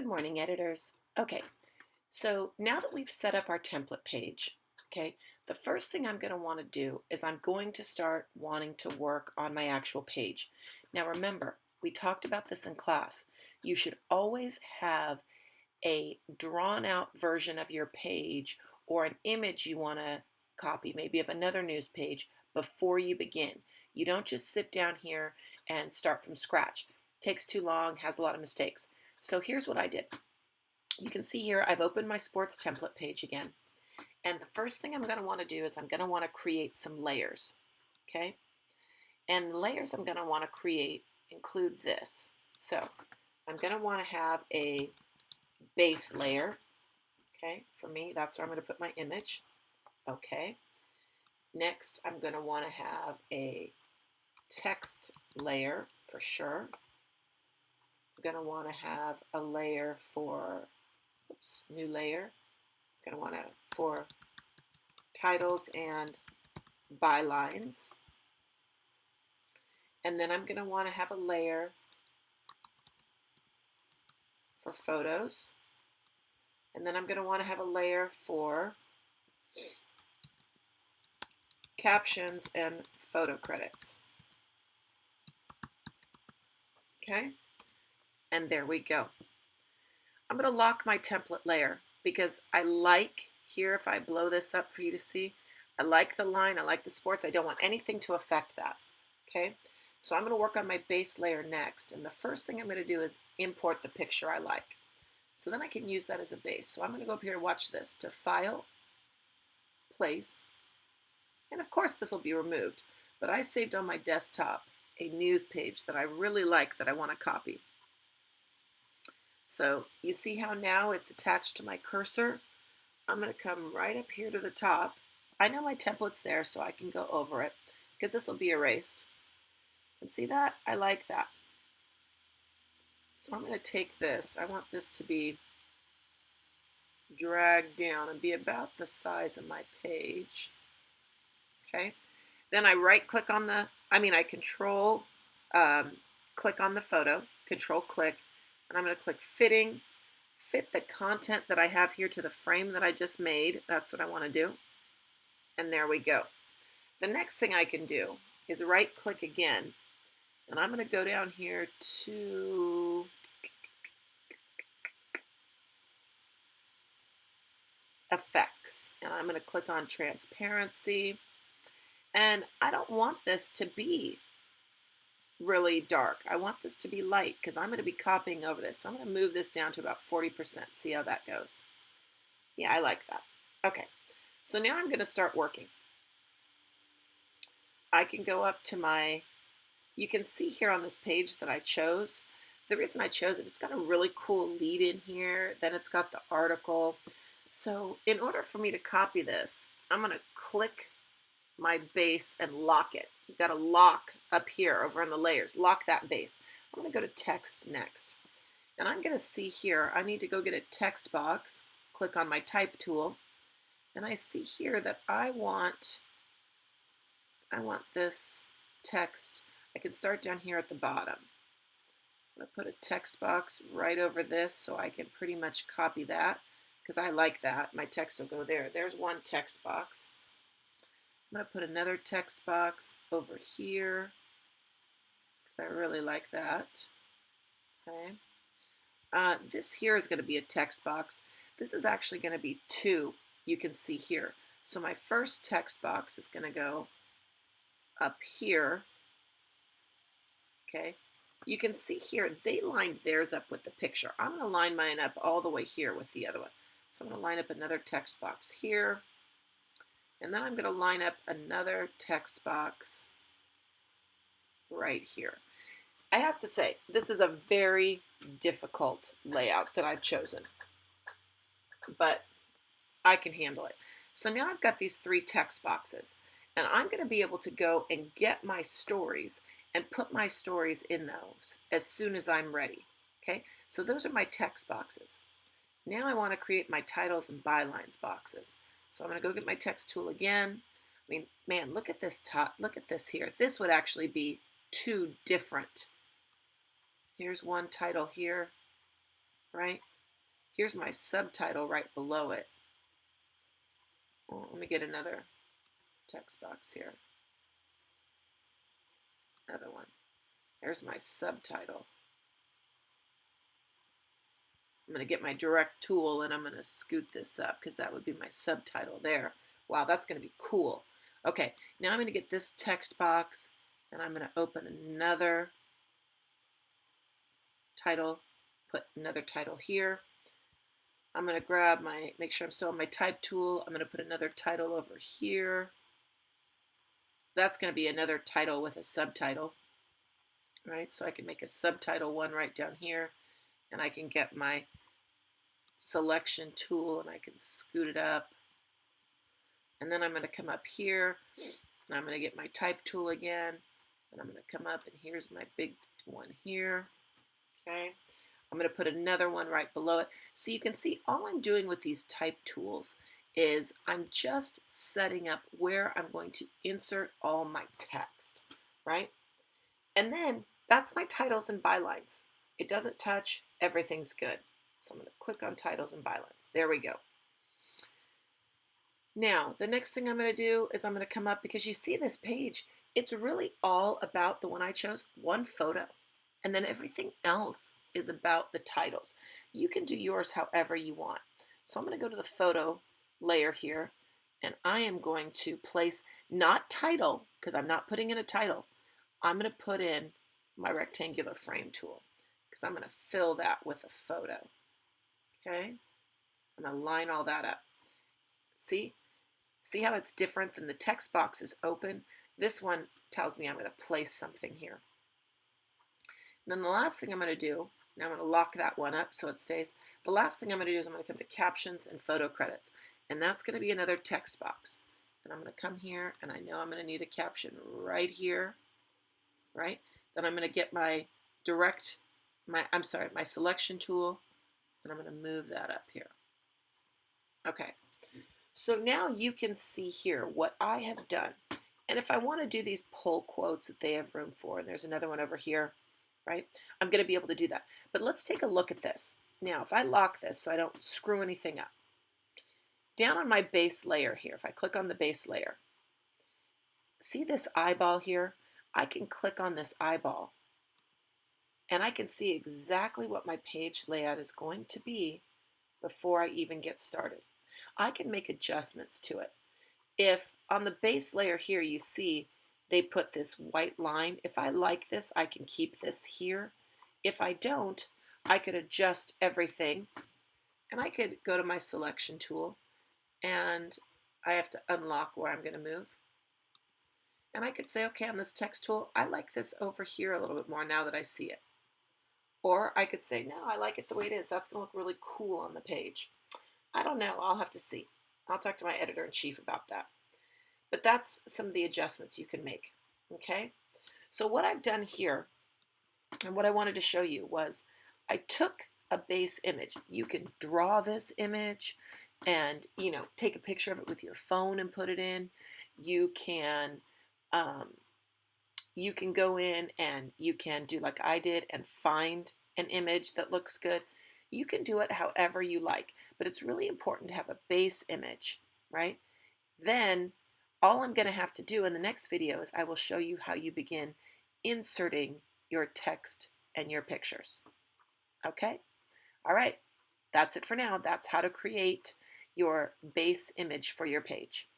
morning, editors. Okay, so now that we've set up our template page, okay, the first thing I'm going to want to do is I'm going to start wanting to work on my actual page. Now remember, we talked about this in class. You should always have a drawn out version of your page or an image you want to copy, maybe of another news page, before you begin. You don't just sit down here and start from scratch. It takes too long, has a lot of mistakes. So here's what I did. You can see here I've opened my sports template page again. And the first thing I'm going to want to do is I'm going to want to create some layers. Okay? And the layers I'm going to want to create include this. So I'm going to want to have a base layer. Okay? For me, that's where I'm going to put my image. Okay. Next, I'm going to want to have a text layer for sure. I'm going to want to have a layer for, new layer. I'm going to want to, for titles and bylines. And then I'm going to want to have a layer for photos. And then I'm going to want to have a layer for captions and photo credits. Okay? And there we go. I'm going to lock my template layer because I like here, if I blow this up for you to see, I like the line, I like the sports, I don't want anything to affect that. Okay? So I'm going to work on my base layer next, and the first thing I'm going to do is import the picture I like. So then I can use that as a base. So I'm going to go up here, watch this, to File, Place, and of course this will be removed, but I saved on my desktop a news page that I really like that I want to copy. So you see how now it's attached to my cursor? I'm going to come right up here to the top. I know my template's there, so I can go over it because this will be erased. And see that? I like that. So I'm going to take this. I want this to be dragged down and be about the size of my page. Okay. Then I right click on the, I control click on the photo, control click, and I'm going to click fitting, fit the content that I have here to the frame that I just made. That's what I want to do. And there we go. The next thing I can do is right click again, and I'm going to go down here to effects, and I'm going to click on transparency. And I don't want this to be really dark. I want this to be light because I'm going to be copying over this. So I'm going to move this down to about 40%. See how that goes. Yeah, I like that. Okay, so now I'm going to start working. I can go up to my, you can see here on this page that I chose. The reason I chose it, it's got a really cool lead in here. Then it's got the article. So in order for me to copy this, I'm going to click my base and lock it. You've got to lock up here over in the layers. Lock that base. I'm going to go to text next. And I'm going to see here, I need to go get a text box, click on my type tool, and I see here that I want this text. I can start down here at the bottom. I'm going to put a text box right over this so I can pretty much copy that because I like that. My text will go there. There's one text box. I'm going to put another text box over here because I really like that. Okay. This here is going to be a text box. This is actually going to be two, you can see here. So my first text box is going to go up here. Okay. You can see here, they lined theirs up with the picture. I'm going to line mine up all the way here with the other one. So I'm going to line up another text box here. And then I'm going to line up another text box right here. I have to say, this is a very difficult layout that I've chosen, but I can handle it. So now I've got these three text boxes, and I'm going to be able to go and get my stories and put my stories in those as soon as I'm ready. Okay, so those are my text boxes. Now I want to create my titles and bylines boxes. So I'm going to go get my text tool again. Man, look at this top. Look at this here. This would actually be two different. Here's one title here, right? here's my subtitle right below it. Well, let me get another text box here. Another one. There's my subtitle. I'm going to get my direct tool and I'm going to scoot this up because that would be my subtitle there. Wow, that's going to be cool. Okay, now I'm going to get this text box and I'm going to open another title, put another title here. I'm going to grab make sure I'm still on my type tool. I'm going to put another title over here. That's going to be another title with a subtitle, right? So I can make a subtitle one right down here and I can get my selection tool and I can scoot it up. And then I'm going to come up here and I'm going to get my type tool again and I'm going to come up and here's my big one here. Okay, I'm going to put another one right below it. So you can see all I'm doing with these type tools is I'm just setting up where I'm going to insert all my text, right? And then that's my titles and bylines. It doesn't touch, everything's good. So I'm going to click on titles and bylines. There we go. Now, the next thing I'm going to do is I'm going to come up because you see this page, it's really all about the one I chose, one photo. And then everything else is about the titles. You can do yours however you want. So I'm going to go to the photo layer here and I am going to place not title because I'm not putting in a title. I'm going to put in my rectangular frame tool because I'm going to fill that with a photo. Okay, I'm going to line all that up. See how it's different than the text box is open? This one tells me I'm going to place something here. And then the last thing I'm going to do, now I'm going to lock that one up so it stays. The last thing I'm going to do is I'm going to come to captions and photo credits. And that's going to be another text box. And I'm going to come here and I know I'm going to need a caption right here, right? Then I'm going to get my my selection tool and I'm going to move that up here. Okay, so now you can see here what I have done. And if I want to do these pull quotes that they have room for, and there's another one over here, right? I'm going to be able to do that. But let's take a look at this. Now, if I lock this so I don't screw anything up, down on my base layer here, if I click on the base layer, see this eyeball here? I can click on this eyeball and I can see exactly what my page layout is going to be before I even get started. I can make adjustments to it. If on the base layer here you see they put this white line, if I like this, I can keep this here. If I don't, I could adjust everything and I could go to my selection tool and I have to unlock where I'm going to move. And I could say, okay, on this text tool, I like this over here a little bit more now that I see it. Or I could say, no, I like it the way it is. That's going to look really cool on the page. I don't know. I'll have to see. I'll talk to my editor-in-chief about that. But that's some of the adjustments you can make. Okay? So what I've done here, and what I wanted to show you was I took a base image. You can draw this image and, take a picture of it with your phone and put it in. You can go in and you can do like I did and find an image that looks good. You can do it however you like, but it's really important to have a base image, right? Then all I'm going to have to do in the next video is I will show you how you begin inserting your text and your pictures. Okay? All right. That's it for now. That's how to create your base image for your page.